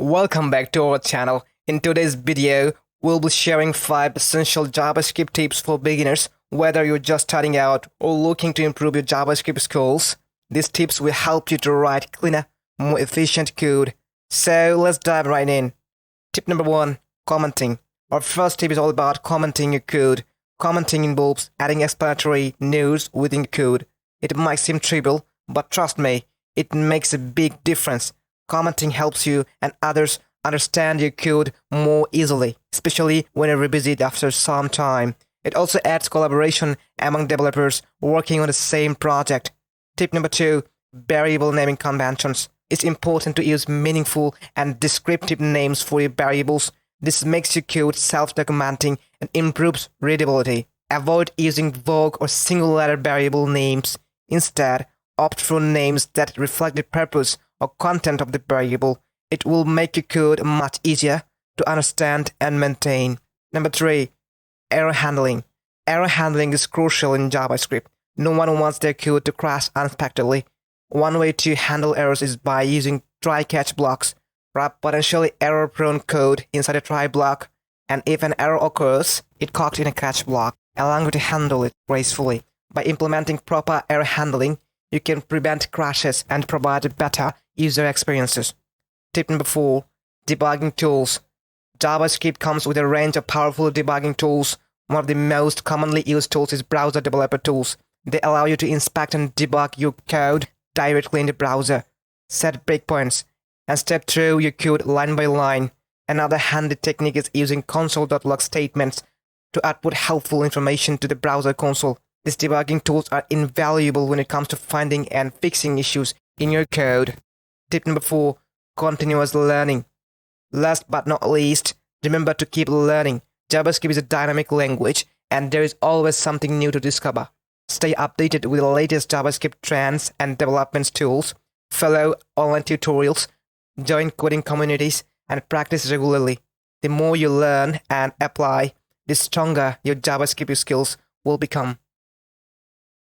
Welcome back to our channel. In today's video, we'll be sharing 5 essential JavaScript tips for beginners, whether you're just starting out or looking to improve your JavaScript skills. These tips will help you to write cleaner, more efficient code. So let's dive right in. Tip number 1, commenting. Our first tip is all about commenting your code. Commenting involves adding explanatory notes within code. It might seem trivial, but trust me, it makes a big difference. Commenting helps you and others understand your code more easily, especially when you revisit after some time. It also adds collaboration among developers working on the same project. Tip number 2, variable naming conventions. It's important to use meaningful and descriptive names for your variables. This makes your code self-documenting and improves readability. Avoid using vague or single-letter variable names. Instead, opt for names that reflect the purpose or content of the variable. It will make your code much easier to understand and maintain. Number 3, error handling. Error handling is crucial in JavaScript. No one wants their code to crash unexpectedly. One way to handle errors is by using try-catch blocks. Wrap potentially error-prone code inside a try block, and if an error occurs, it caught in a catch block, allowing you to handle it gracefully. By implementing proper error handling, you can prevent crashes and provide better user experiences. Tip number 4, debugging tools. JavaScript comes with a range of powerful debugging tools. One of the most commonly used tools is browser developer tools. They allow you to inspect and debug your code directly in the browser, set breakpoints, and step through your code line by line. Another handy technique is using console.log statements to output helpful information to the browser console. These debugging tools are invaluable when it comes to finding and fixing issues in your code. Tip number 4, continuous learning. Last but not least, remember to keep learning. JavaScript is a dynamic language, and there is always something new to discover. Stay updated with the latest JavaScript trends and development tools. Follow online tutorials, join coding communities, and practice regularly. The more you learn and apply, the stronger your JavaScript skills will become.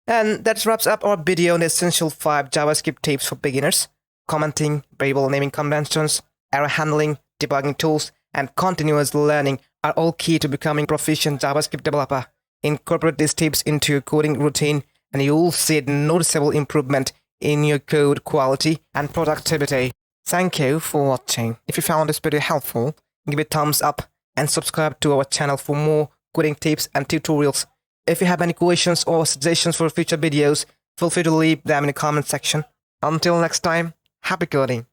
And that wraps up our video on the essential 5 JavaScript tips for beginners. Commenting, variable naming conventions, error handling, debugging tools, and continuous learning are all key to becoming a proficient JavaScript developer. Incorporate these tips into your coding routine, and you will see a noticeable improvement in your code quality and productivity. Thank you for watching. If you found this video helpful, give it a thumbs up and subscribe to our channel for more coding tips and tutorials. If you have any questions or suggestions for future videos, feel free to leave them in the comment section. Until next time, happy coding!